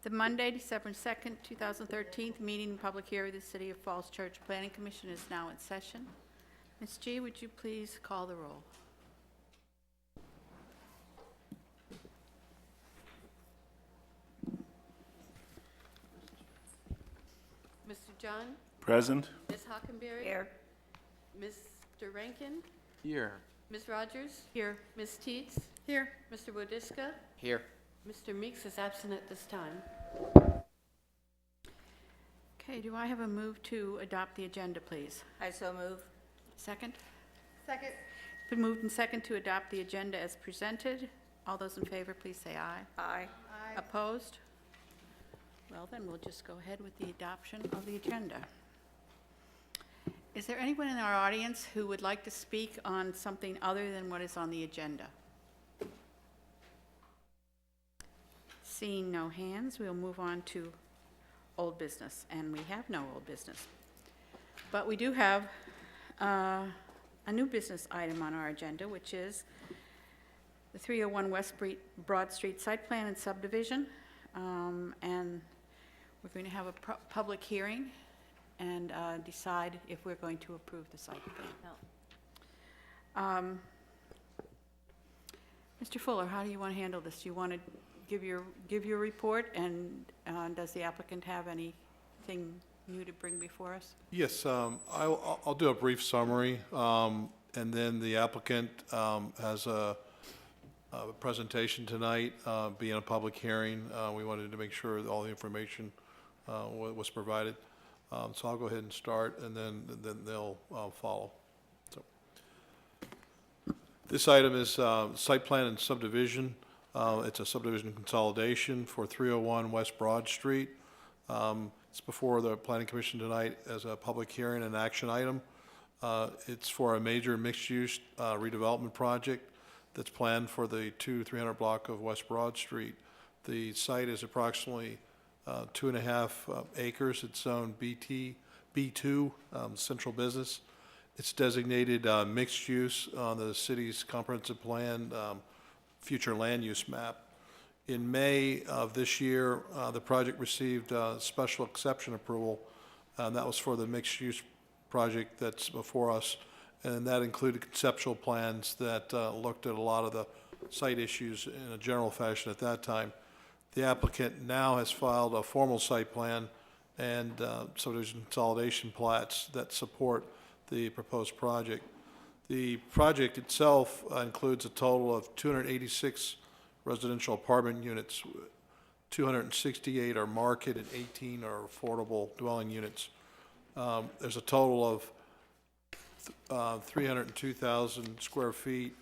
The Monday, December 2nd, 2013 meeting and public hearing of the City of Falls Church Planning Commission is now in session. Ms. G, would you please call the roll? Mr. John? Present. Ms. Hockenberry? Here. Mr. Rankin? Here. Ms. Rogers? Here. Ms. Teets? Here. Mr. Wodiska? Here. Mr. Meeks is absent at this time. Okay, do I have a move to adopt the agenda, please? I so move. Second? Second. Been moved and second to adopt the agenda as presented. All those in favor, please say aye. Aye. Opposed? Well, then we'll just go ahead with the adoption of the agenda. Is there anyone in our audience who would like to speak on something other than what is on the agenda? Seeing no hands, we'll move on to old business, and we have no old business. But we do have a new business item on our agenda, which is the 301 West Broad Street site plan and subdivision. And we're going to have a public hearing and decide if we're going to approve the site plan. Mr. Fuller, how do you want to handle this? Do you want to give your report, and does the applicant have anything new to bring before us? Yes, I'll do a brief summary, and then the applicant has a presentation tonight, being a public hearing. We wanted to make sure that all the information was provided. So I'll go ahead and start, and then they'll follow. So this item is site plan and subdivision. It's a subdivision consolidation for 301 West Broad Street. It's before the Planning Commission tonight as a public hearing and action item. It's for a major mixed-use redevelopment project that's planned for the 300 block of West Broad Street. The site is approximately 2.5 acres. It's zoned B2, central business. It's designated mixed use on the city's comprehensive plan future land use map. In May of this year, the project received special exception approval, and that was for the mixed use project that's before us. And that included conceptual plans that looked at a lot of the site issues in a general fashion at that time. The applicant now has filed a formal site plan and subdivision consolidation plats that support the proposed project. The project itself includes a total of 286 residential apartment units, 268 are market and 18 are affordable dwelling units. There's a total of 302,000 square feet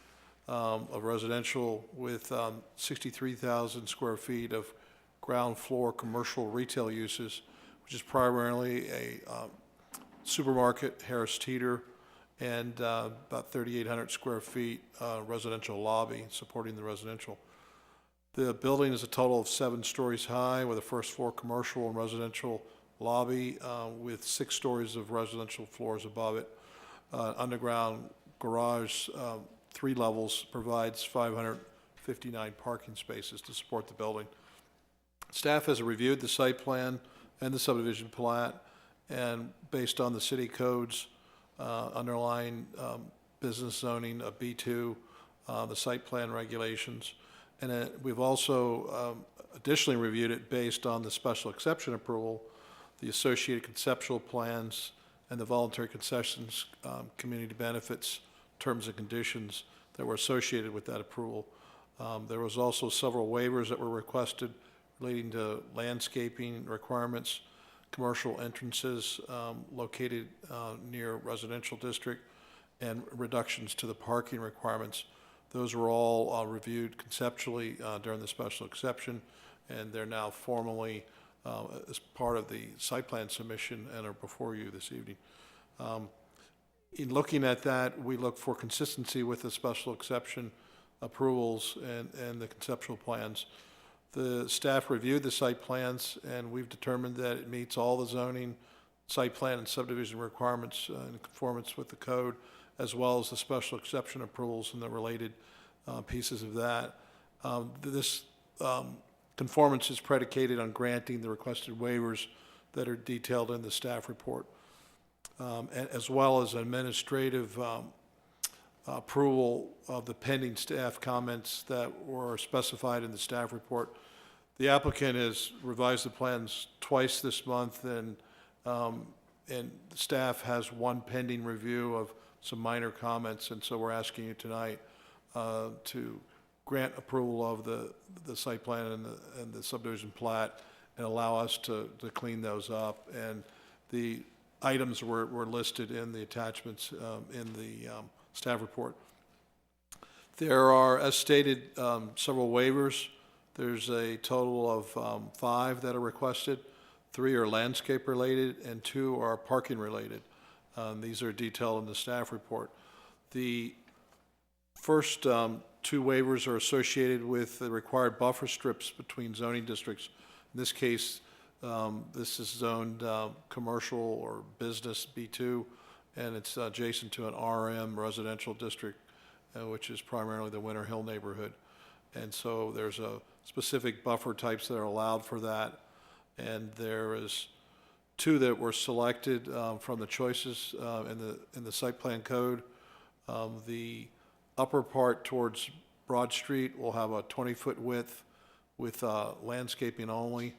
of residential with 63,000 square feet of ground floor commercial retail uses, which is primarily a supermarket, Harris Teeter, and about 3,800 square feet residential lobby supporting the residential. The building is a total of 7 stories high with a first floor commercial and residential lobby with 6 stories of residential floors above it. Underground garage, 3 levels, provides 559 parking spaces to support the building. Staff has reviewed the site plan and the subdivision plat, and based on the city codes underlying business zoning of B2, the site plan regulations, and we've also additionally reviewed it based on the special exception approval, the associated conceptual plans, and the voluntary concessions, community benefits, terms and conditions that were associated with that approval. There was also several waivers that were requested relating to landscaping requirements, commercial entrances located near residential district, and reductions to the parking requirements. Those were all reviewed conceptually during the special exception, and they're now formally as part of the site plan submission and are before you this evening. In looking at that, we look for consistency with the special exception approvals and the conceptual plans. The staff reviewed the site plans, and we've determined that it meets all the zoning, site plan, and subdivision requirements in conformance with the code, as well as the special exception approvals and the related pieces of that. This conformance is predicated on granting the requested waivers that are detailed in the staff report, as well as administrative approval of the pending staff comments that were specified in the staff report. The applicant has revised the plans twice this month, and staff has one pending review of some minor comments, and so we're asking you tonight to grant approval of the site plan and the subdivision plat and allow us to clean those up. And the items were listed in the attachments in the staff report. There are, as stated, several waivers. There's a total of 5 that are requested. 3 are landscape related and 2 are parking related. These are detailed in the staff report. The first 2 waivers are associated with the required buffer strips between zoning districts. In this case, this is zoned commercial or business B2, and it's adjacent to an RM residential district, which is primarily the Winter Hill neighborhood. And so there's a specific buffer types that are allowed for that. And there is 2 that were selected from the choices in the site plan code. The upper part towards Broad Street will have a 20-foot width with landscaping only.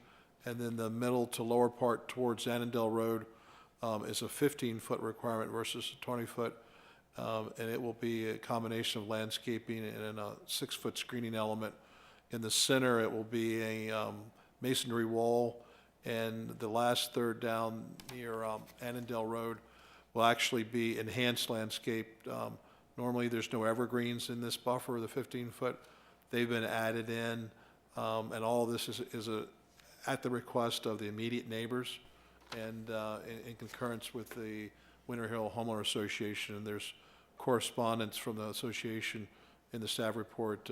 And then the middle to lower part towards Annandale Road is a 15-foot requirement versus a 20-foot. And it will be a combination of landscaping and a 6-foot screening element. In the center, it will be a masonry wall, and the last third down near Annandale Road will actually be enhanced landscape. Normally, there's no evergreens in this buffer, the 15-foot. They've been added in, and all of this is at the request of the immediate neighbors and in concurrence with the Winter Hill Homeowner Association. And there's correspondence from the association in the staff report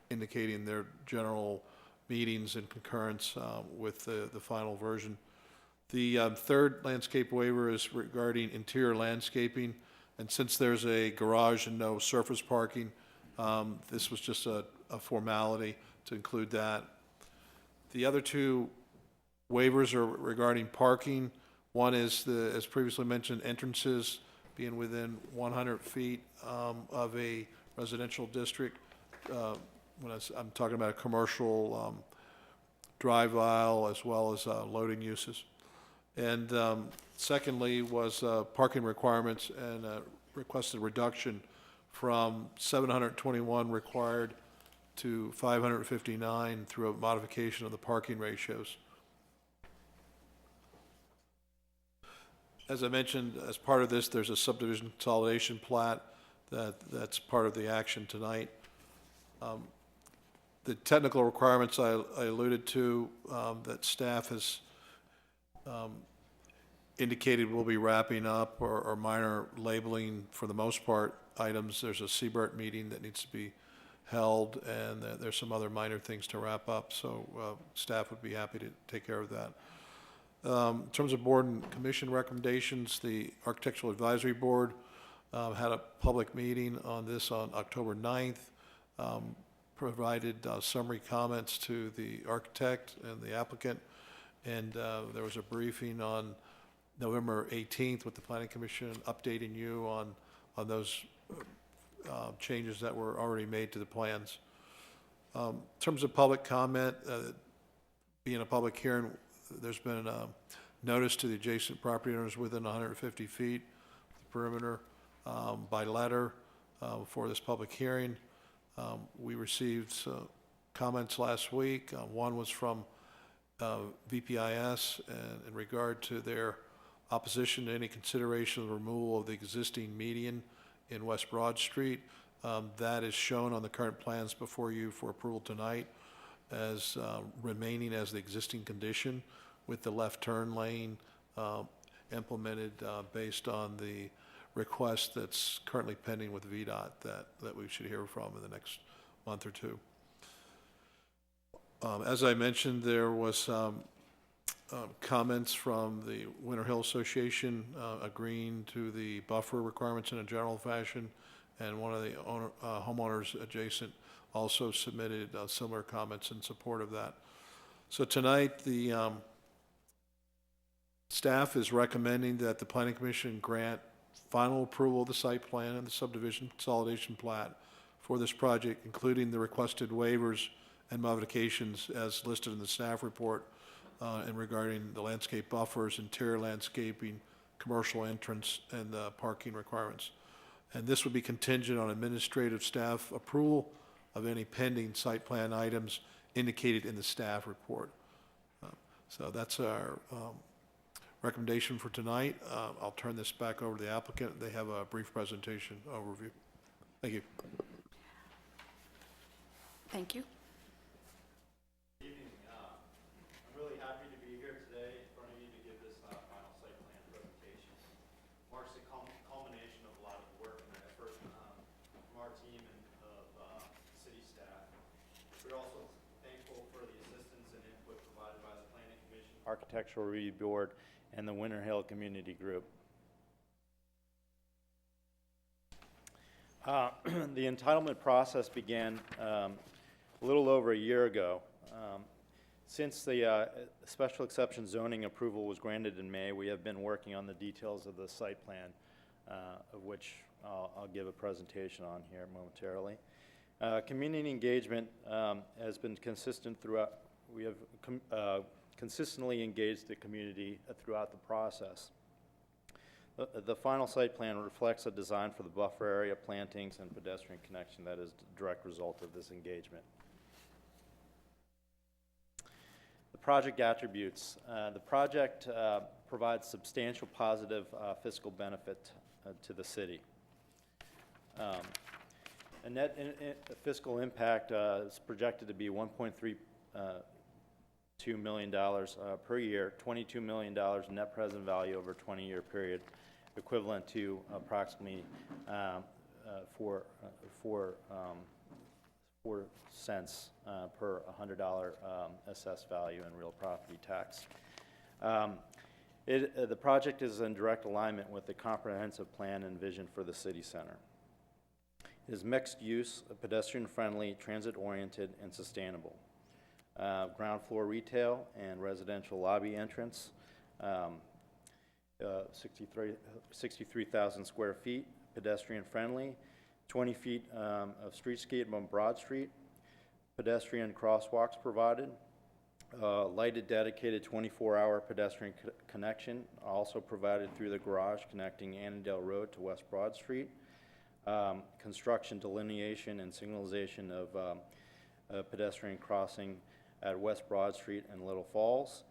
indicating their general meetings in concurrence with the final version. The third landscape waiver is regarding interior landscaping, and since there's a garage and no surface parking, this was just a formality to include that. The other 2 waivers are regarding parking. One is, as previously mentioned, entrances being within 100 feet of a residential district. When I'm talking about a commercial drive aisle as well as loading uses. And secondly was parking requirements and requested reduction from 721 required to 559 through a modification of the parking ratios. As I mentioned, as part of this, there's a subdivision consolidation plat that's part of the action tonight. The technical requirements I alluded to that staff has indicated we'll be wrapping up or minor labeling for the most part items. There's a CBERT meeting that needs to be held, and there's some other minor things to wrap up, so staff would be happy to take care of that. In terms of board and commission recommendations, the Architectural Advisory Board had a public meeting on this on October 9th, provided summary comments to the architect and the applicant, and there was a briefing on November 18th with the Planning Commission updating you on those changes that were already made to the plans. In terms of public comment, being a public hearing, there's been a notice to the adjacent property owners within 150 feet of the perimeter by letter for this public hearing. We received comments last week. One was from VPIS and in regard to their opposition to any consideration of the removal of the existing median in West Broad Street. That is shown on the current plans before you for approval tonight as remaining as the existing condition with the left turn lane implemented based on the request that's currently pending with VDOT that we should hear from in the next month or 2. As I mentioned, there was comments from the Winter Hill Association agreeing to the buffer requirements in a general fashion, and one of the homeowners adjacent also submitted similar comments in support of that. So tonight, the staff is recommending that the Planning Commission grant final approval of the site plan and the subdivision consolidation plat for this project, including the requested waivers and modifications as listed in the staff report, and regarding the landscape buffers, interior landscaping, commercial entrance, and parking requirements. And this would be contingent on administrative staff approval of any pending site plan items indicated in the staff report. So that's our recommendation for tonight. I'll turn this back over to the applicant. They have a brief presentation overview. Thank you. Thank you. Good evening. I'm really happy to be here today in front of you to give this final site plan presentation. Marks the culmination of a lot of work and effort from our team and of city staff. We're also thankful for the assistance and input provided by the Planning Commission, Architectural Review Board, and the Winter Hill Community Group. The entitlement process began a little over a year ago. Since the special exception zoning approval was granted in May, we have been working on the details of the site plan, of which I'll give a presentation on here momentarily. Community engagement has been consistent throughout. We have consistently engaged the community throughout the process. The final site plan reflects a design for the buffer area, plantings, and pedestrian connection that is a direct result of this engagement. The project attributes. The project provides substantial positive fiscal benefit to the city. A net fiscal impact is projected to be $1.32 million per year, $22 million net present value over a 20-year period, equivalent to approximately 4 cents per $100 assessed value in real property tax. The project is in direct alignment with the comprehensive plan and vision for the city center. It is mixed use, pedestrian-friendly, transit-oriented, and sustainable. Ground floor retail and residential lobby entrance, 63,000 square feet, pedestrian-friendly, 20 feet of streetscape on Broad Street, pedestrian crosswalks provided, lighted dedicated 24-hour pedestrian connection also provided through the garage connecting Annandale Road to West Broad Street, construction delineation and signalization of pedestrian crossing at West Broad Street and Little Falls,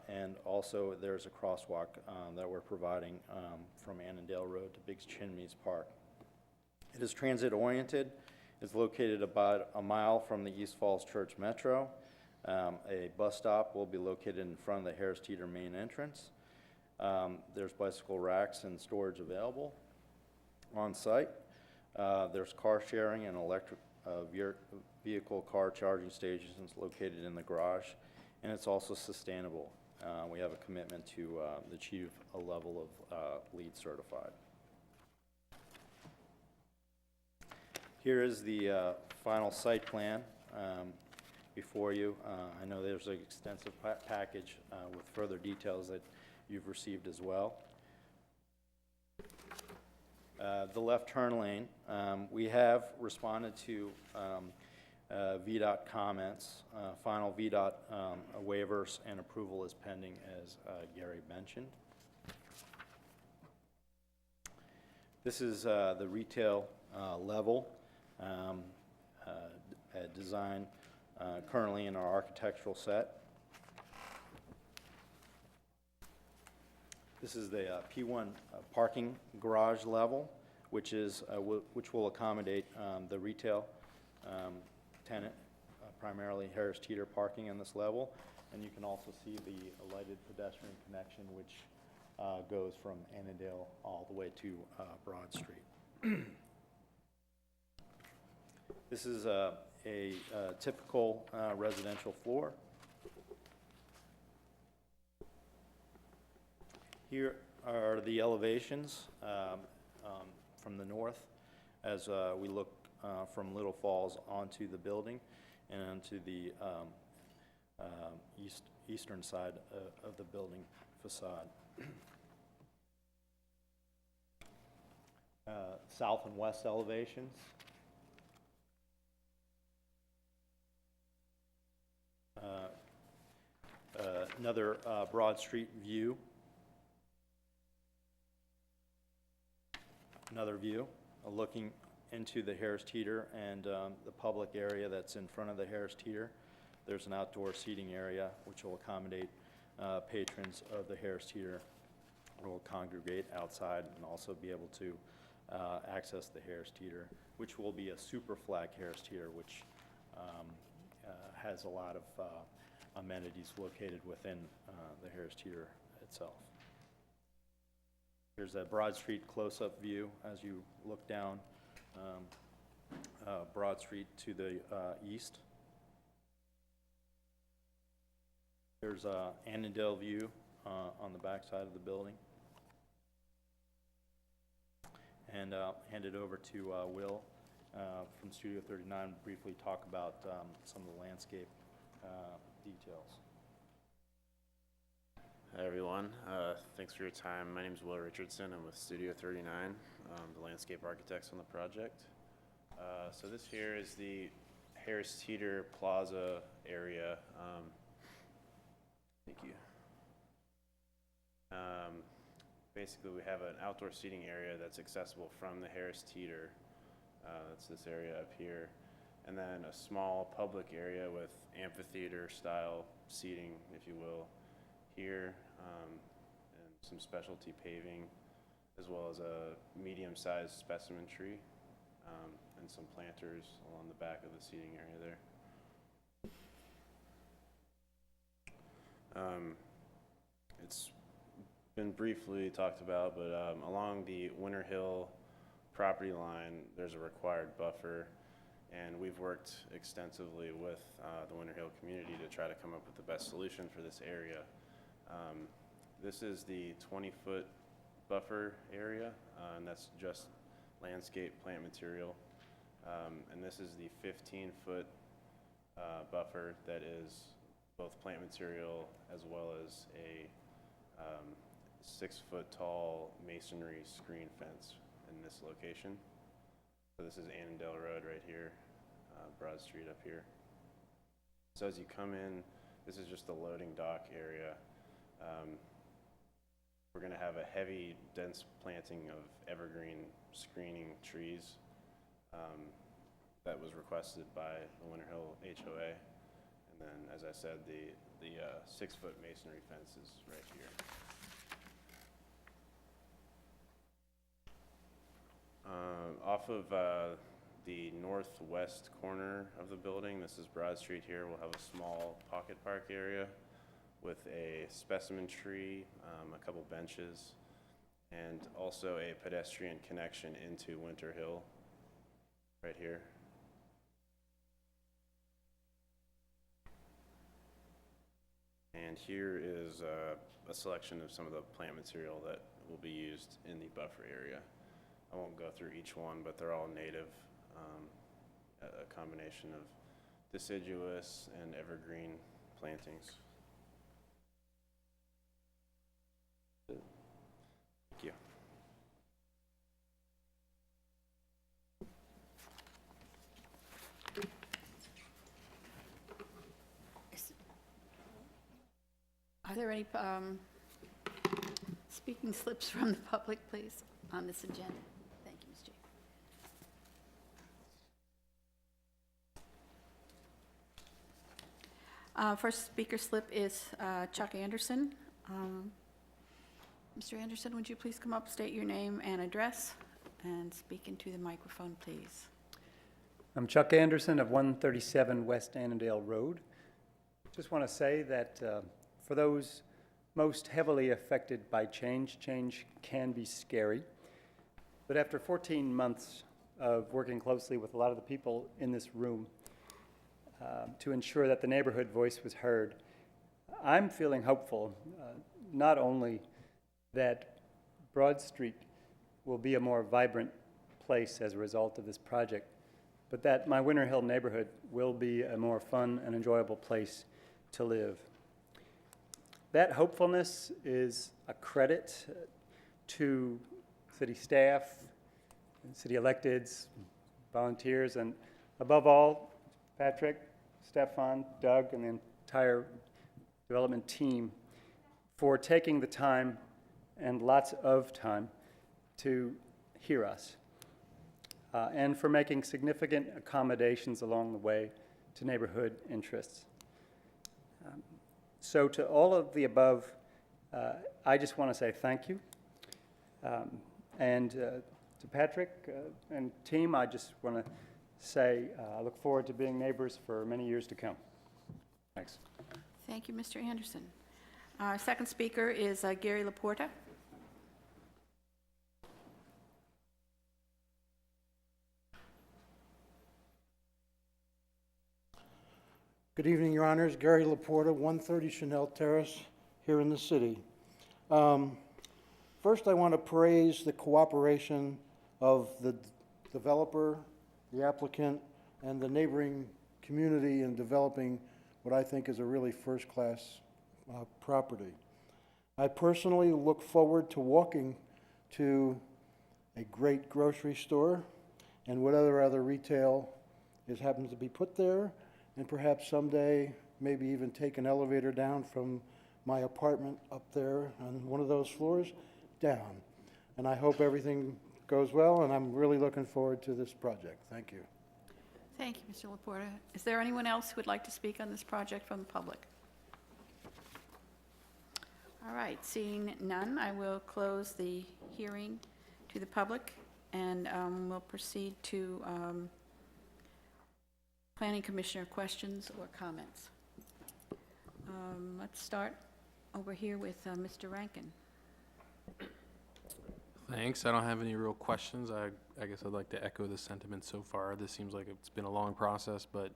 and also there's a crosswalk that we're providing from Annandale Road to Big Chimneys Park. It is transit-oriented. It's located about a mile from the East Falls Church Metro. A bus stop will be located in front of the Harris Teeter main entrance. There's bicycle racks and storage available on site. There's car sharing and electric vehicle car charging stations located in the garage, and it's also sustainable. We have a commitment to achieve a level of LEED certified. Here is the final site plan before you. I know there's an extensive package with further details that you've received as well. The left turn lane, we have responded to VDOT comments. Final VDOT waivers and approval is pending, as Gary mentioned. This is the retail level design currently in our architectural set. This is the P1 parking garage level, which will accommodate the retail tenant, primarily Harris Teeter parking in this level. And you can also see the lighted pedestrian connection, which goes from Annandale all the way to Broad Street. This is a typical residential floor. Here are the elevations from the north as we look from Little Falls onto the building and onto the eastern side of the building facade. South and west elevations. Another Broad Street view. Another view, looking into the Harris Teeter and the public area that's in front of the Harris Teeter. There's an outdoor seating area which will accommodate patrons of the Harris Teeter who will congregate outside and also be able to access the Harris Teeter, which will be a super flag Harris Teeter, which has a lot of amenities located within the Harris Teeter itself. Here's a Broad Street close-up view as you look down Broad Street to the east. There's a Annandale view on the back side of the building. And hand it over to Will from Studio 39, briefly talk about some of the landscape details. Hi everyone, thanks for your time. My name is Will Richardson. I'm with Studio 39, the landscape architects on the project. So this here is the Harris Teeter Plaza area. Thank you. Basically, we have an outdoor seating area that's accessible from the Harris Teeter. That's this area up here. And then a small public area with amphitheater style seating, if you will, here, and some specialty paving, as well as a medium-sized specimen tree, and some planters along the back of the seating area there. It's been briefly talked about, but along the Winter Hill property line, there's a required buffer, and we've worked extensively with the Winter Hill community to try to come up with the best solution for this area. This is the 20-foot buffer area, and that's just landscape plant material. And this is the 15-foot buffer that is both plant material as well as a 6-foot tall masonry screen fence in this location. So this is Annandale Road right here, Broad Street up here. So as you come in, this is just the loading dock area. We're going to have a heavy, dense planting of evergreen screening trees that was requested by the Winter Hill HOA. And then, as I said, the 6-foot masonry fence is right here. Off of the northwest corner of the building, this is Broad Street here, we'll have a small pocket park area with a specimen tree, a couple benches, and also a pedestrian connection into Winter Hill right here. And here is a selection of some of the plant material that will be used in the buffer area. I won't go through each one, but they're all native, a combination of deciduous and evergreen plantings. Thank you. Are there any speaking slips from the public, please, on this agenda? Thank you, Ms. G. First speaker slip is Chuck Anderson. Mr. Anderson, would you please come up, state your name and address, and speak into the microphone, please? I'm Chuck Anderson of 137 West Annandale Road. Just want to say that for those most heavily affected by change, change can be scary. But after 14 months of working closely with a lot of the people in this room to ensure that the neighborhood voice was heard, I'm feeling hopeful, not only that Broad Street will be a more vibrant place as a result of this project, but that my Winter Hill neighborhood will be a more fun and enjoyable place to live. That hopefulness is a credit to city staff, city electeds, volunteers, and above all, Patrick, Stefan, Doug, and the entire development team for taking the time and lots of time to hear us, and for making significant accommodations along the way to neighborhood interests. So to all of the above, I just want to say thank you. And to Patrick and team, I just want to say I look forward to being neighbors for many years to come. Thanks. Thank you, Mr. Anderson. Our second speaker is Gary Laporta. Good evening, Your Honors. Gary Laporta, 130 Chanel Terrace, here in the city. First, I want to praise the cooperation of the developer, the applicant, and the neighboring community in developing what I think is a really first-class property. I personally look forward to walking to a great grocery store and whatever other retail happens to be put there, and perhaps someday maybe even take an elevator down from my apartment up there on one of those floors down. And I hope everything goes well, and I'm really looking forward to this project. Thank you. Thank you, Mr. Laporta. Is there anyone else who would like to speak on this project from the public? All right, seeing none, I will close the hearing to the public, and we'll proceed to Planning Commissioner questions or comments. Let's start over here with Mr. Rankin. Thanks. I don't have any real questions. I guess I'd like to echo the sentiment so far. This seems like it's been a long process, but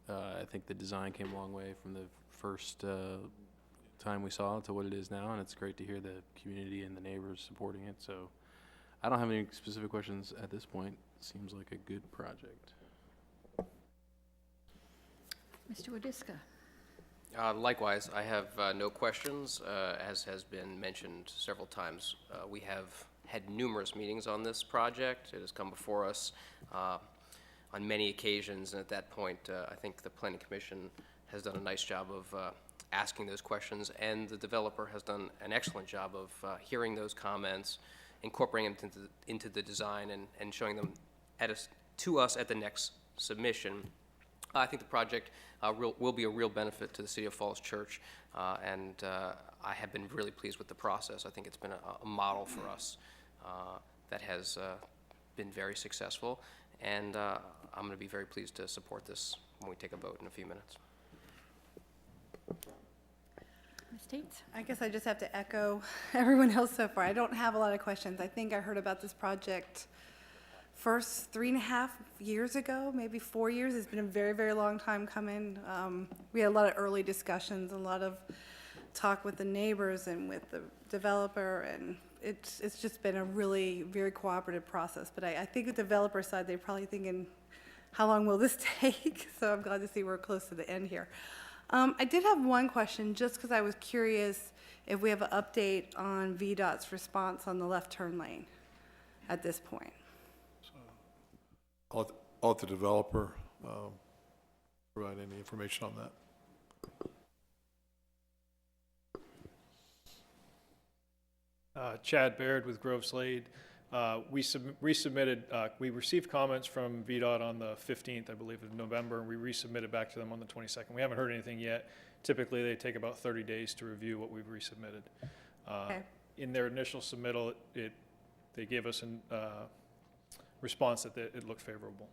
I think the design came a long way from the first time we saw it to what it is now, and it's great to hear the community and the neighbors supporting it. So I don't have any specific questions at this point. Seems like a good project. Mr. Wadiska. Likewise, I have no questions. As has been mentioned several times, we have had numerous meetings on this project. It has come before us on many occasions, and at that point, I think the Planning Commission has done a nice job of asking those questions, and the developer has done an excellent job of hearing those comments, incorporating them into the design, and showing them to us at the next submission. I think the project will be a real benefit to the City of Falls Church, and I have been really pleased with the process. I think it's been a model for us that has been very successful, and I'm going to be very pleased to support this when we take a vote in a few minutes. Ms. Tates? I guess I just have to echo everyone else so far. I don't have a lot of questions. I think I heard about this project first 3.5 years ago, maybe 4 years. It's been a very, very long time coming. We had a lot of early discussions, a lot of talk with the neighbors and with the developer, and it's just been a really very cooperative process. But I think the developer side, they're probably thinking, how long will this take? So I'm glad to see we're close to the end here. I did have one question, just because I was curious if we have an update on VDOT's response on the left turn lane at this point. I'll let the developer provide any information on that. Chad Baird with Grove Slade. We resubmitted, we received comments from VDOT on the 15th, I believe, of November, and we resubmitted back to them on the 22nd. We haven't heard anything yet. Typically, they take about 30 days to review what we've resubmitted. Okay. In their initial submittal, they gave us a response that it looked favorable.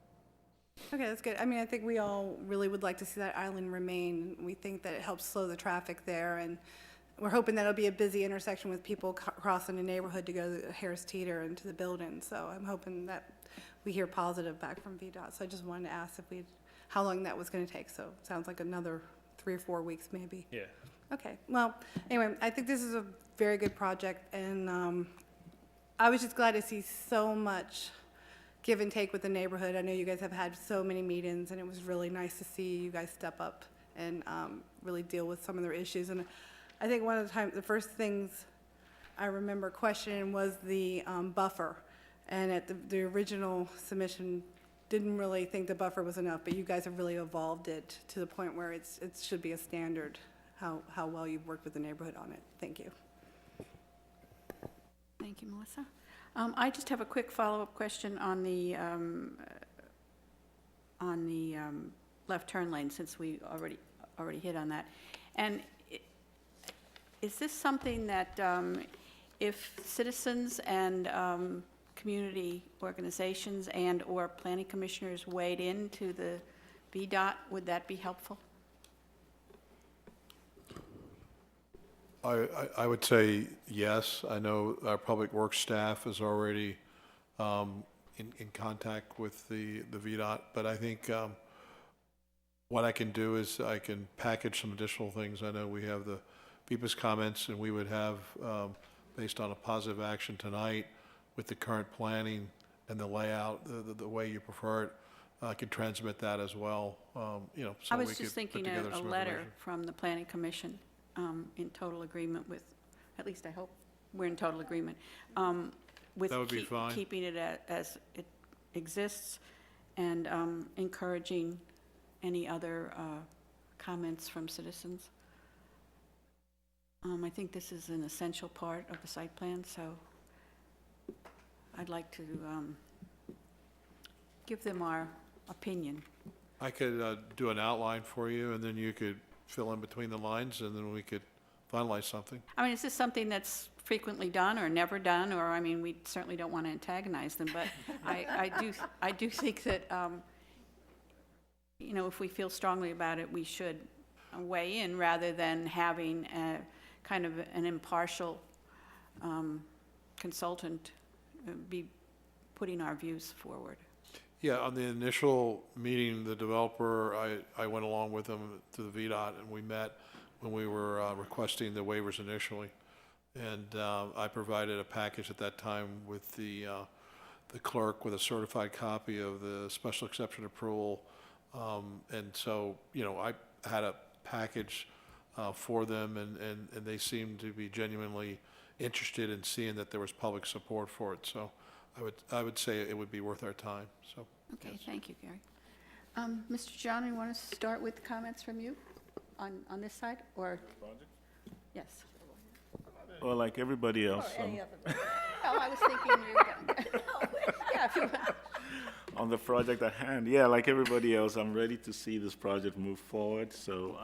Okay, that's good. I mean, I think we all really would like to see that island remain. We think that it helps slow the traffic there, and we're hoping that it'll be a busy intersection with people crossing the neighborhood to go to Harris Teeter and to the building. So I'm hoping that we hear positive back from VDOT. So I just wanted to ask how long that was going to take. So it sounds like another 3 or 4 weeks maybe. Yeah. Okay, well, anyway, I think this is a very good project, and I was just glad to see so much give and take with the neighborhood. I know you guys have had so many meetings, and it was really nice to see you guys step up and really deal with some of their issues. And I think one of the first things I remember questioning was the buffer. And at the original submission, didn't really think the buffer was enough, but you guys have really evolved it to the point where it should be a standard, how well you've worked with the neighborhood on it. Thank you. Thank you, Melissa. I just have a quick follow-up question on the left turn lane, since we already hit on that. And is this something that if citizens and community organizations and/or planning commissioners weighed into the VDOT, would that be helpful? I would say yes. I know our Public Works staff is already in contact with the VDOT, but I think what I can do is I can package some additional things. I know we have the VPA's comments, and we would have, based on a positive action tonight, with the current planning and the layout, the way you prefer it, I could transmit that as well, you know, so I we was could just put thinking together a some letter information. from the planning commission in total agreement with, at least I hope we're in total agreement, with That would be fine. keeping it as it exists and encouraging any other comments from citizens. I think this is an essential part of the site plan, so I'd like to give them our opinion. I could do an outline for you, and then you could fill in between the lines, and then we could finalize something. I mean, is this something that's frequently done or never done? Or, I mean, we certainly don't want to antagonize them, but I do think that, you know, if we feel strongly about it, we should weigh in rather than having a kind of an impartial consultant be putting our views forward. Yeah, on the initial meeting, the developer, I went along with them to the VDOT, and we met when we were requesting the waivers initially. And I provided a package at that time with the clerk with a certified copy of the special exception approval. And so, you know, I had a package for them, and they seemed to be genuinely interested in seeing that there was public support for it. So I would say it would be worth our time, so. Okay, yes. thank you, Gary. Mr. John, you want to start with comments from you on this side, or? Yes. Well, like everybody else, Or any of them. Well, I was thinking you were going, yeah, if you, on the project at hand, yeah, like everybody else, I'm ready to see this project move forward. So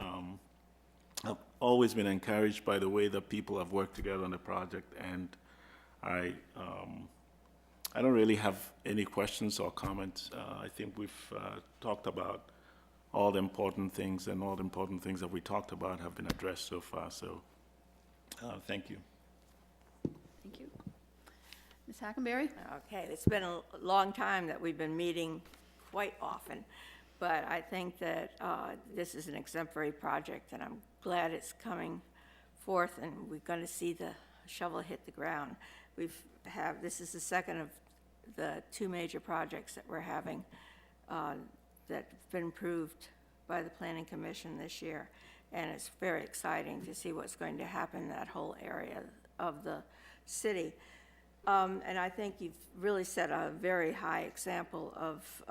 I've always been encouraged by the way that people have worked together on the project, and I don't really have any questions or comments. I think we've talked about all the important things, and all the important things that we talked about have been addressed so far. So thank you. thank you. Ms. Hackenberry? Okay, it's been a long time that we've been meeting quite often, but I think that this is an exemplary project, and I'm glad it's coming forth, and we're going to see the shovel hit the ground. This is the second of the two major projects that we're having that have been approved by the Planning Commission this year, and it's very exciting to see what's going to happen in that whole area of the city. And I think you've really set a very high example of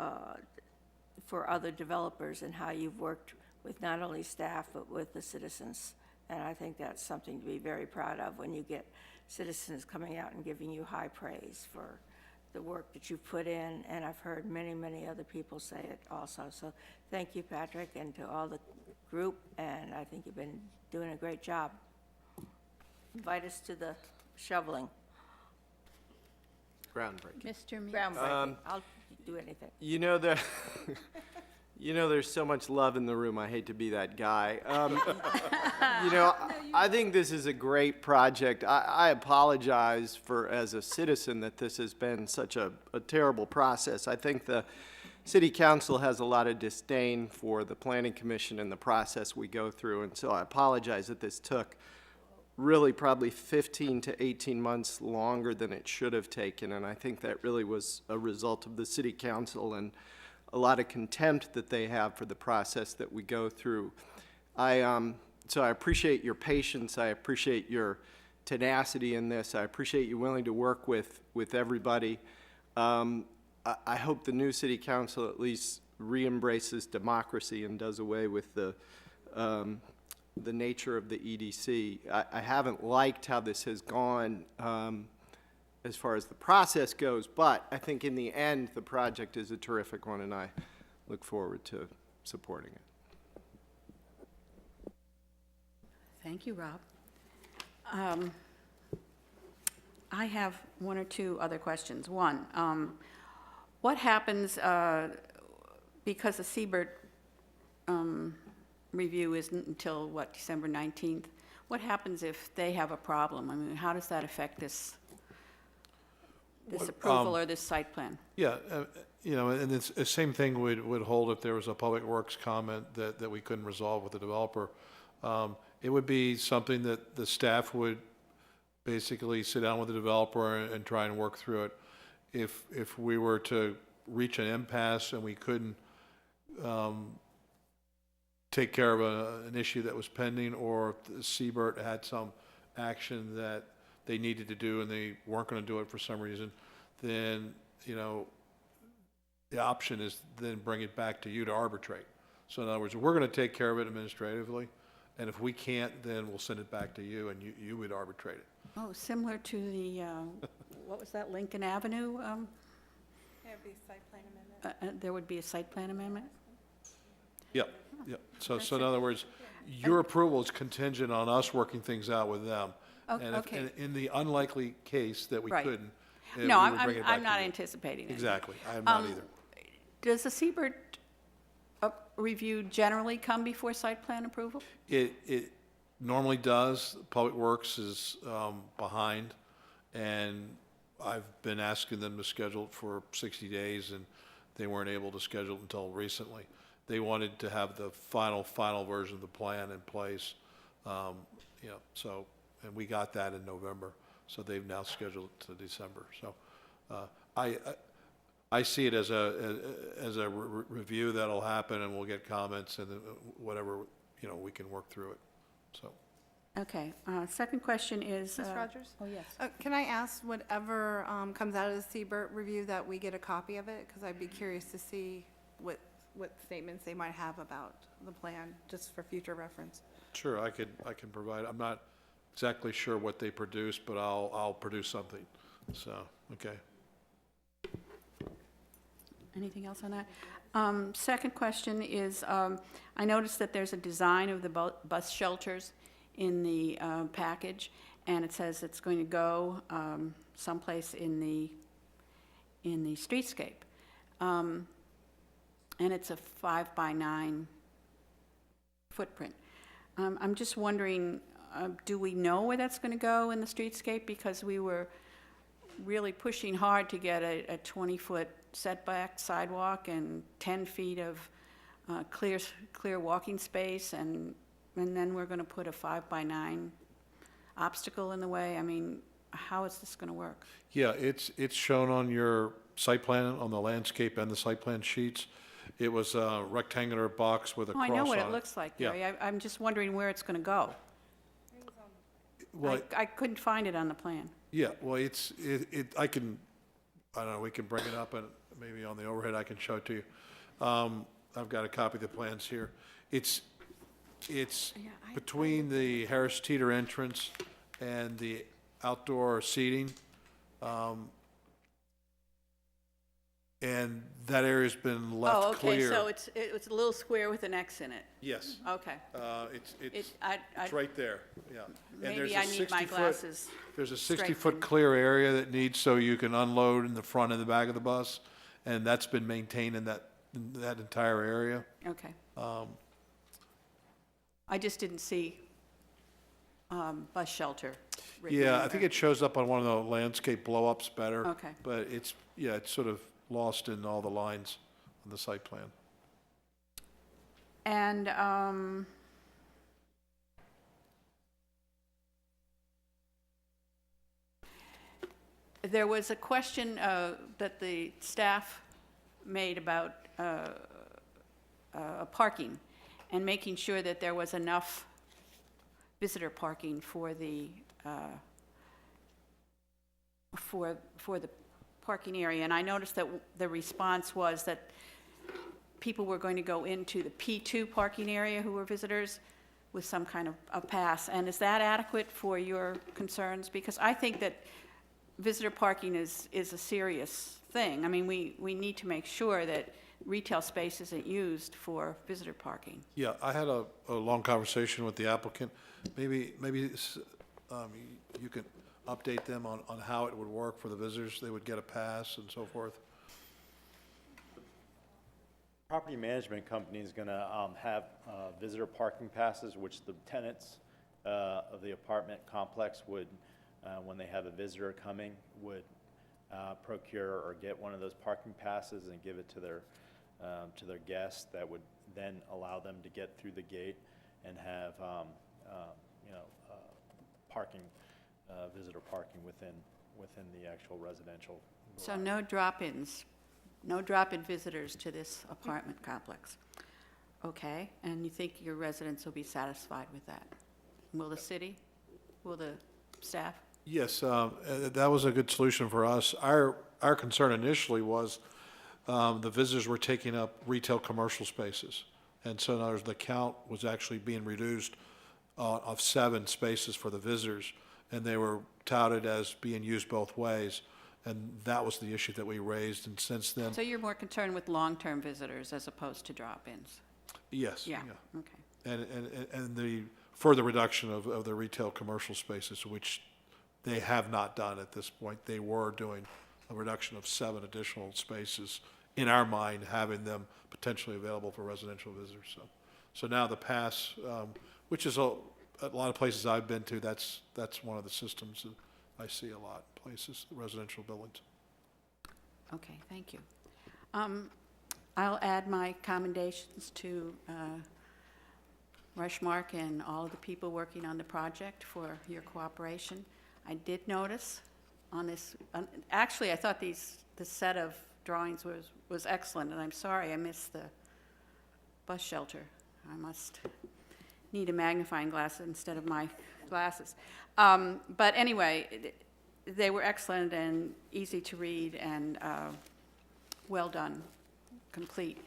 for other developers and how you've worked with not only staff but with the citizens. And I think that's something to be very proud of when you get citizens coming out and giving you high praise for the work that you've put in. And I've heard many, many other people say it also. So thank you, Patrick, and to all the group. And I think you've been doing a great job. Invite us to the shoveling. Groundbreaking. Mr. Meeks? Groundbreaking. I'll do anything. You know, there's so much love in the room. I hate to be that guy. You know, I think this is a great project. I apologize for, as a citizen, that this has been such a terrible process. I think the City Council has a lot of disdain for the Planning Commission and the process we go through, and so I apologize that this took really probably 15 to 18 months longer than it should have taken, and I think that really was a result of the City Council and a lot of contempt that they have for the process that we go through. So I appreciate your patience. I appreciate your tenacity in this. I appreciate you willing to work with everybody. I hope the new city council at least re-embraces democracy and does away with the nature of the EDC. I haven't liked how this has gone as far as the process goes, but I think in the end, the project is a terrific one, and I look forward to supporting it. Thank you, Rob. I have one or two other questions. One, what happens, because the Siebert review isn't until, what, December 19th? What happens if they have a problem? I mean, how does that affect this approval or this site plan? Yeah, you know, and it's the same thing would hold if there was a Public Works comment that we couldn't resolve with the developer. It would be something that the staff would basically sit down with the developer and try and work through it. If we were to reach an impasse and we couldn't take care of an issue that was pending, or if Siebert had some action that they needed to do and they weren't going to do it for some reason, then, you know, the option is then bring it back to you to arbitrate. So in other words, we're going to take care of it administratively, and if we can't, then we'll send it back to you, and you would arbitrate it. Oh, similar to the, what was that, Lincoln Avenue? There'd be a site plan amendment. There would be a site plan amendment? Yep, yep. So in other words, your approval is contingent on us working things out with them. And if, Okay. in the unlikely case that we Right. couldn't, No, we would bring it back I'm not to you. anticipating it. Exactly. I am not either. Does the Siebert review generally come before site plan approval? It normally does. Public Works is behind, and I've been asking them to schedule it for 60 days, and they weren't able to schedule it until recently. They wanted to have the final version of the plan in place, you know, so, and we got that in November, so they've now scheduled it to December. So I see it as a review that'll happen, and we'll get comments, and whatever, you know, we can work through it, so. Okay, second question is. Ms. Rogers? Oh, yes. Can I ask whatever comes out of the Siebert review that we get a copy of it? Because I'd be curious to see what statements they might have about the plan, just for future reference. Sure, I can provide. I'm not exactly sure what they produce, but I'll produce something. So, okay. Anything else on that? Second question is, I noticed that there's a design of the bus shelters in the package, and it says it's going to go someplace in the streetscape. And it's a 5x9 footprint. I'm just wondering, do we know where that's going to go in the streetscape? Because we were really pushing hard to get a 20-foot setback sidewalk and 10 feet of clear walking space, and then we're going to put a 5x9 obstacle in the way. I mean, how is this going to work? Yeah, it's shown on your site plan, on the landscape and the site plan sheets. It was a rectangular box with a cross on it. I know what it looks like, Gary. Yeah. I'm just wondering where it's going to go. Well, I couldn't find it on the plan. yeah, well, I don't know, we can bring it up, and maybe on the overhead I can show it to you. I've got a copy of the plans here. It's between the Harris Teeter entrance and the outdoor seating. And that area's been left clear. Oh, okay, so it's a little square with an X in it. Yes. Okay. It's I- right there, yeah. And there's Maybe a I need my 60-foot glasses. There's a straightened. 60-foot clear area that needs, so you can unload in the front and the back of the bus, and that's been maintained in that entire area. Okay. I just didn't see bus shelter written Yeah, I anywhere. think it shows up on one of the landscape blow-ups better. Okay. But it's sort of lost in all the lines on the site plan. And there was a question that the staff made about parking. and making sure that there was enough visitor parking for the, for the parking area. And I noticed that the response was that people were going to go into the P2 parking area who were visitors with some kind of a pass. And is that adequate for your concerns? Because I think that visitor parking is a serious thing. I mean, we need to make sure that retail space isn't used for visitor parking. Yeah, I had a long conversation with the applicant. Maybe you can update them on how it would work for the visitors. They would get a pass and so forth. Property management company is gonna have visitor parking passes, which the tenants of the apartment complex would, when they have a visitor coming, would procure or get one of those parking passes and give it to their guests. That would then allow them to get through the gate and have parking, visitor parking within the actual residential. So no drop-ins, no drop-in visitors to this apartment complex. Okay, and you think your residents will be satisfied with that? Will the city, will the staff? Yes, that was a good solution for us. Our concern initially was the visitors were taking up retail commercial spaces. And so in other words, the count was actually being reduced of 7 spaces for the visitors, and they were touted as being used both ways. And that was the issue that we raised, and since then, So you're more concerned with long-term visitors as opposed to drop-ins? yes. Yeah, okay. And the further reduction of the retail commercial spaces, which they have not done at this point. They were doing a reduction of 7 additional spaces, in our mind, having them potentially available for residential visitors. So now the pass, which is a lot of places I've been to, that's one of the systems that I see a lot in places, residential buildings. Okay, thank you. I'll add my commendations to Rushmark and all of the people working on the project for your cooperation. I did notice on this, actually, I thought the set of drawings was excellent, and I'm sorry I missed the bus shelter. I must need a magnifying glass instead of my glasses. But anyway, they were excellent and easy to read and well done, complete.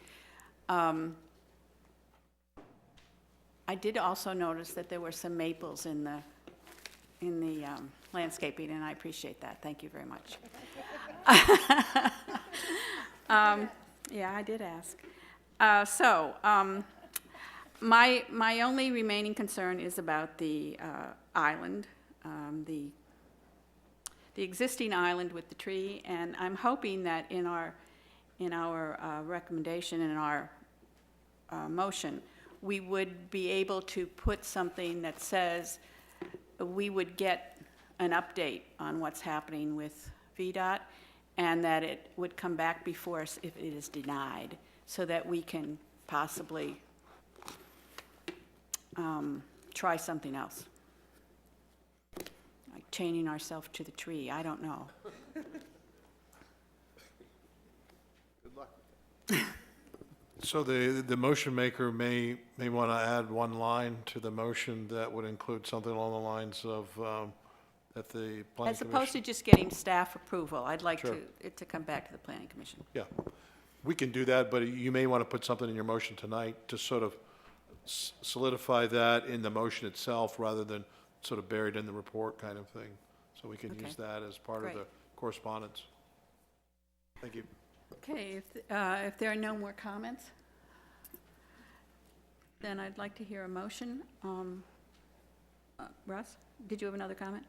I did also notice that there were some maples in the landscaping, and I appreciate that. Thank you very much. Yeah, I did ask. My only remaining concern is about the island, the existing island with the tree, and I'm hoping that in our recommendation, in our motion, we would be able to put something that says we would get an update on what's happening with VDOT, and that it would come back before us if it is denied, so that we can possibly try something else. Like chaining ourselves to the tree, I don't know. Good luck. So the motion maker may want to add one line to the motion that would include something along the lines of that the planning As opposed to commission. just getting staff approval, I'd like Sure. it to come back to the planning commission. Yeah, we can do that, but you may want to put something in your motion tonight to sort of solidify that in the motion itself rather than sort of buried in the report kind of thing. So we can Okay. use that as part of Great. the correspondence. Thank you. Okay, if there are no more comments, then I'd like to hear a motion. Russ, did you have another comment?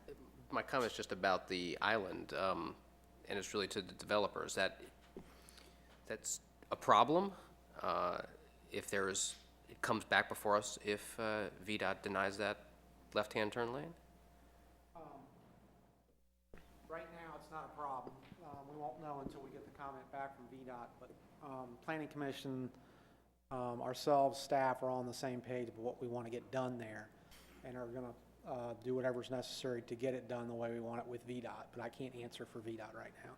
My comment's just about the island, and it's really to the developers. That's a problem if it comes back before us if VDOT denies that left-hand turn lane? Right now, it's not a problem. We won't know until we get the comment back from VDOT, but Planning Commission, ourselves, staff are all on the same page of what we want to get done there, and are going to do whatever's necessary to get it done the way we want it with VDOT, but I can't answer for VDOT right now.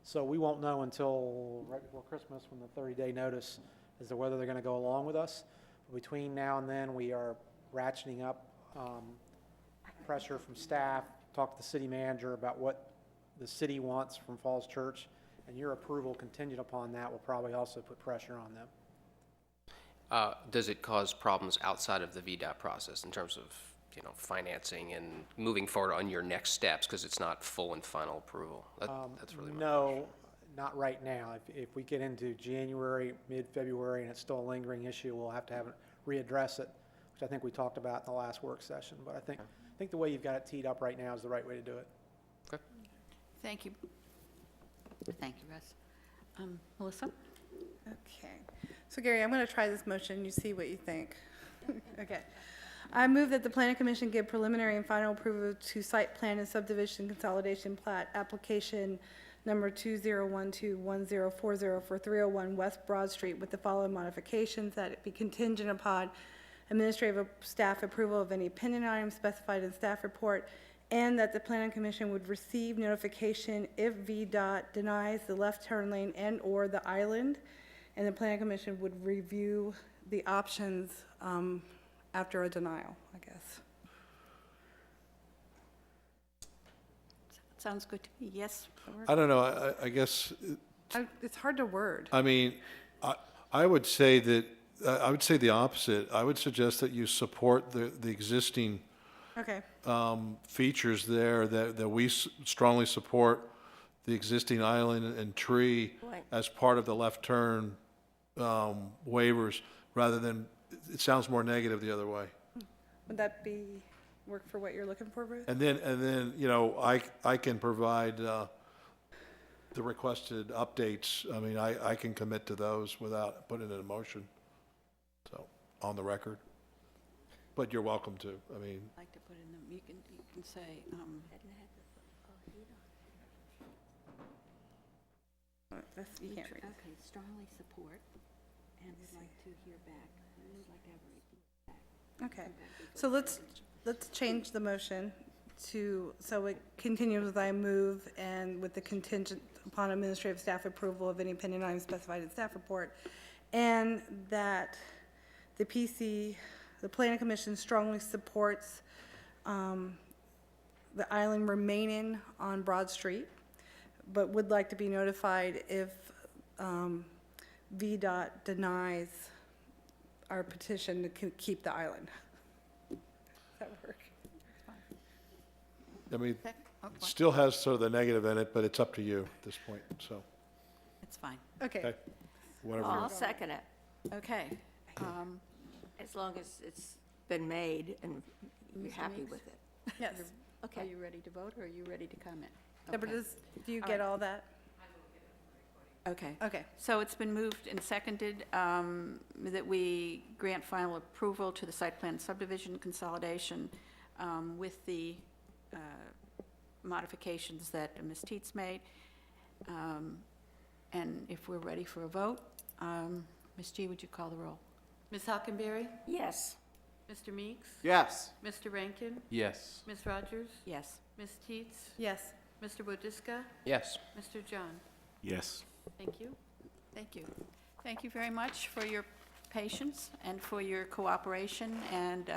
So we won't know until right before Christmas when the 30-day notice as to whether they're going to go along with us. Between now and then, we are ratcheting up pressure from staff, talk to the city manager about what the city wants from Falls Church, and your approval contingent upon that will probably also put pressure on them. Does it cause problems outside of the VDOT process in terms of, financing and moving forward on your next steps, because it's not full and final approval? That's really my No, not right now. If we get into January, mid-February, and it's still a lingering issue, we'll have to readdress it, which I think we talked about in the last work session. But I think the way you've got it teed up right now is the right way to do it. Okay. Thank you. Thank you, Russ. Melissa? Okay. So Gary, I'm going to try this motion. You see what you think. Okay. I move that the Planning Commission give preliminary and final approval to site plan and subdivision consolidation plat application number 20121040 for 301 West Broad Street with the following modifications: that it be contingent upon administrative staff approval of any opinion items specified in staff report, and that the Planning Commission would receive notification if VDOT denies the left turn lane and/or the island, and the Planning Commission would review the options after a denial, I guess. Sounds good to me. Yes? I don't know, I guess, It's hard to word. I mean, I would say that, I would say the opposite. I would suggest that you support the existing Okay. features there, that we strongly support the existing island and tree Right. as part of the left turn waivers, rather than, it sounds more negative the other way. Would that work for what you're looking for, Ruth? And then, I can provide the requested updates. I mean, I can commit to those without putting it in motion, so, on the record. But you're welcome to, I mean, I'd like to put in you can say, You can't read. Okay, strongly support, and would like to hear back, would like to have a report back. Okay, so let's change the motion so it continues with I move and with the contingent upon administrative staff approval of any opinion items specified in staff report, and that the Planning Commission strongly supports the island remaining on Broad Street, but would like to be notified if VDOT denies our petition to keep the island. Does that work? I mean, okay, it still has sort of the negative in it, but it's up to you at this point, so, it's fine. Okay. okay, whatever. I'll second it, Okay. as long as it's been made and you're Mr. happy Meeks? with it. Yes. Are Okay. you ready to vote, or are you ready to comment? Deborah, Okay. do you All get right. all that? Okay. Okay. So it's been moved and seconded that we grant final approval to the site plan subdivision consolidation with the modifications that Ms. Teets made. And if we're ready for a vote, Ms. G, would you call the roll? Ms. Hockenberry? Yes. Mr. Meeks? Yes. Mr. Rankin? Yes. Ms. Rogers? Yes. Ms. Teets? Yes. Mr. Bodiska? Yes. Mr. John? Yes. Thank you. Thank you. Thank you very much for your patience and for your cooperation, and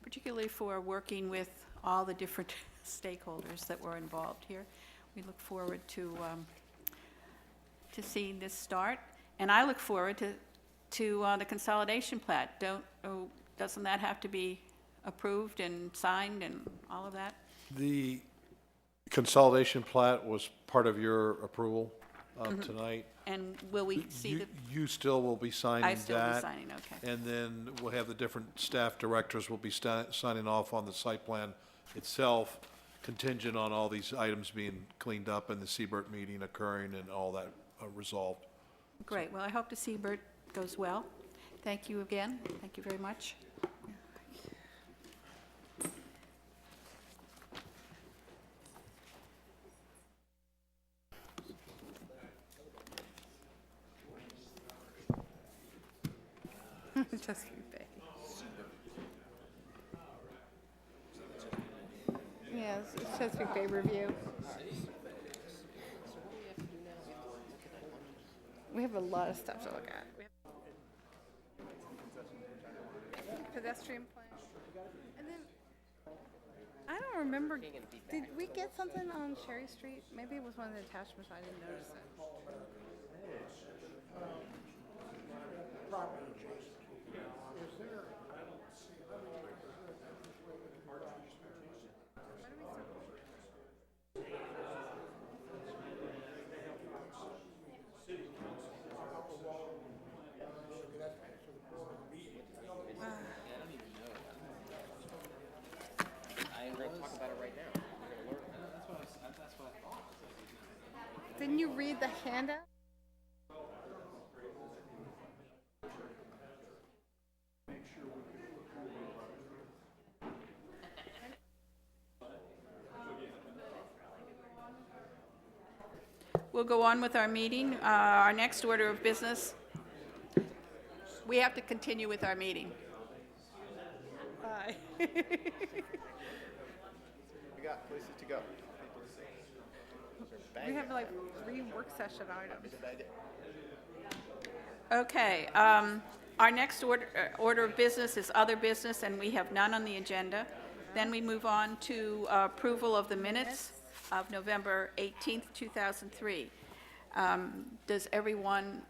particularly for working with all the different stakeholders that were involved here. We look forward to seeing this start, and I look forward to the consolidation plat. Doesn't that have to be approved and signed and all of that? The consolidation plat was part of your approval tonight. And will we see the, You still will be signing that. I still will be signing, okay. And then we'll have the different staff directors will be signing off on the site plan itself, contingent on all these items being cleaned up and the Seabird meeting occurring and all that resolved. Great, well, I hope to see Bert goes well. Thank you again, thank you very much. Chesapeake Bay. Yeah, it's Chesapeake Bay review. We have a lot of stuff to look at. pedestrian plan. And then, I don't remember, did we get something on Cherry Street? Maybe it was one of the attachments, I didn't notice it. Didn't you read the handout? We'll go on with our meeting. Our next order of business, we have to continue with our meeting. Bye. We got places to go, people to see. We have like 3 work session items. Okay, our next order of business is other business, and we have none on the agenda. Then we move on to approval of the minutes of November 18th, 2003. Has everyone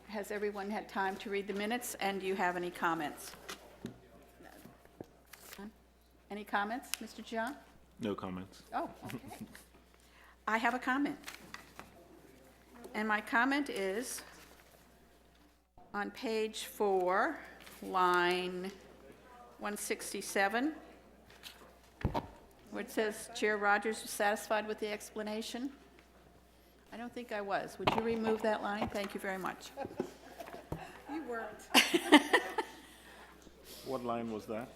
had time to read the minutes, and do you have any comments? None? Any comments, Mr. John? No comments. Oh, okay. I have a comment. And my comment is on page 4, line 167, where it says, Chair Rogers was satisfied with the explanation. I don't think I was. Would you remove that line? Thank you very much. You weren't. What line was that?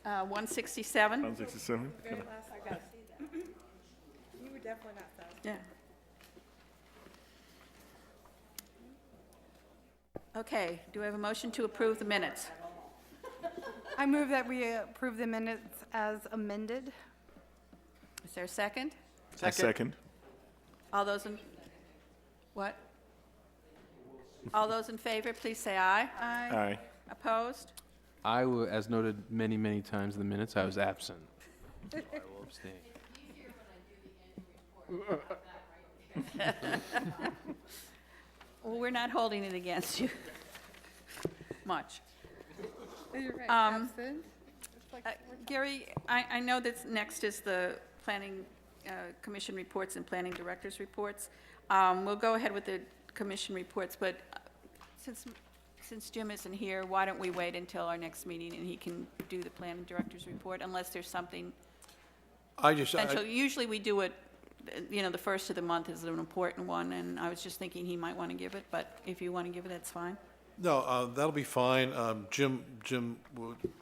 167. 167? Very last, I gotta see that. You were definitely not satisfied. Yeah. Okay, do I have a motion to approve the minutes? I move that we approve the minutes as amended. Is there a second? Second. All those in, what? All those in favor, please say aye. Aye. Opposed? As noted many, many times in the minutes, I was absent. So I will abstain. Well, we're not holding it against you much. You're right, absent. Gary, I know that next is the Planning Commission reports and Planning Director's reports. We'll go ahead with the commission reports, but since Jim isn't here, why don't we wait until our next meeting and he can do the Planning Director's report, unless there's something essential. Usually we do it, the first of the month is an important one, and I was just thinking he might want to give it, but if you want to give it, that's fine. No, that'll be fine. Jim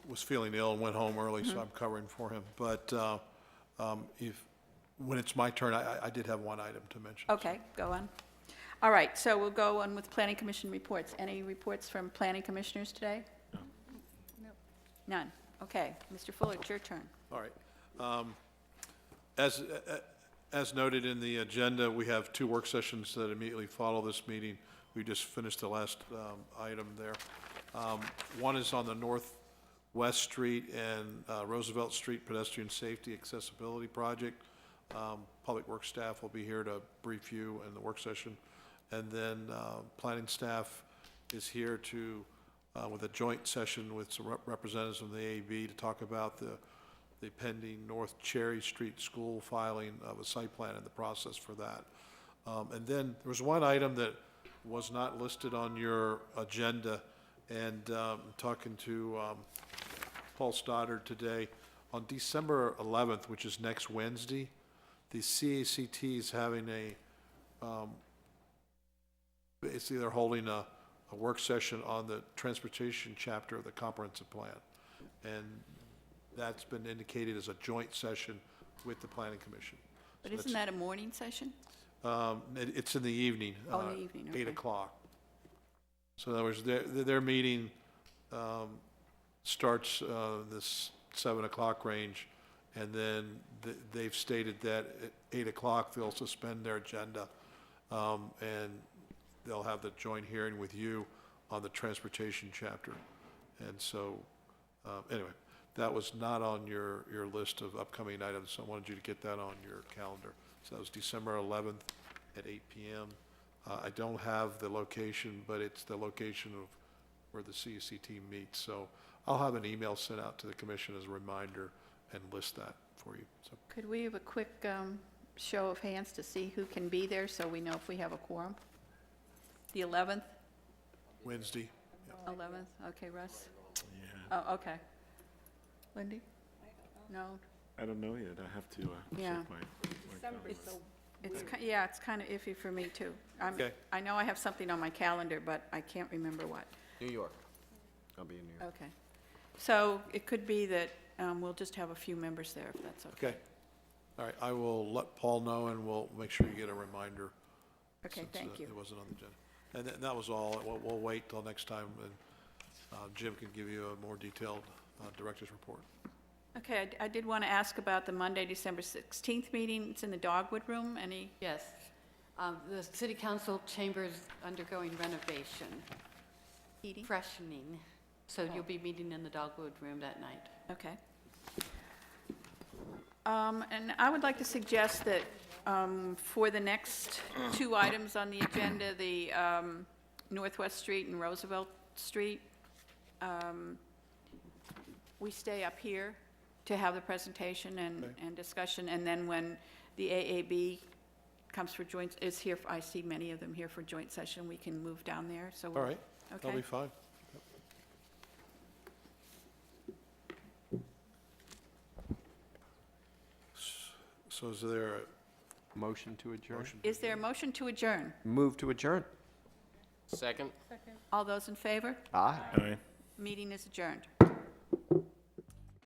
was feeling ill and went home early, so I'm covering for him. But when it's my turn, I did have one item to mention. Okay, go on. All right, so we'll go on with Planning Commission reports. Any reports from planning commissioners today? No. None. Okay, Mr. Fuller, it's your turn. All right. As noted in the agenda, we have 2 work sessions that immediately follow this meeting. We just finished the last item there. One is on the Northwest Street and Roosevelt Street pedestrian safety accessibility project. Public Works staff will be here to brief you in the work session. And then planning staff is here to, with a joint session with some representatives from the AAB to talk about the pending North Cherry Street School filing of a site plan and the process for that. And then there was one item that was not listed on your agenda, and talking to Paul Stoddard today, on December 11th, which is next Wednesday, the CACT is having basically they're holding a work session on the transportation chapter of the comprehensive plan. And that's been indicated as a joint session with the Planning Commission. But So isn't that a morning session? It's in the evening. Oh, in the evening, 8 okay. o'clock. So in other words, their meeting starts this 7 o'clock range, and then they've stated that at 8 o'clock they'll suspend their agenda, and they'll have the joint hearing with you on the transportation chapter. And so, anyway, That was not on your list of upcoming items, so I wanted you to get that on your calendar. So that was December 11th at 8 PM. I don't have the location, but it's the location of where the CEC team meets. So I'll have an email sent out to the commission as a reminder and list that for you. So Could we have a quick show of hands to see who can be there so we know if we have a quorum? The 11th? Wednesday. 11th, okay, Russ? Yeah. Oh, okay. Lindy? No? I don't know yet. I have to Yeah. check my calendar. Yeah, it's kind of iffy for me, too. Okay. I know I have something on my calendar, but I can't remember what. New York. I'll be in New York. Okay. So it could be that we'll just have a few members there, if that's okay. Okay. All right, I will let Paul know, and we'll make sure you get a reminder. Okay, since, thank you. It wasn't on the agenda. And that was all. We'll wait till next time, and Jim can give you a more detailed director's report. Okay, I did want to ask about the Monday, December 16th meeting. It's in the Dogwood Room. Any? Yes. The city council chamber's undergoing renovation, Heating? freshening, so you'll be meeting in the Dogwood Room that night. Okay. And I would like to suggest that for the next two items on the agenda, the Northwest Street and Roosevelt Street, we stay up here to have the presentation and discussion, and then when the AAB comes for joint, is here, I see many of them here for joint session, we can move down there, so. All right, Okay. that'll be fine. So is there a Motion to adjourn? motion? Is there a motion to adjourn? Move to adjourn. Second? All those in favor? Aye. All right. Meeting is adjourned.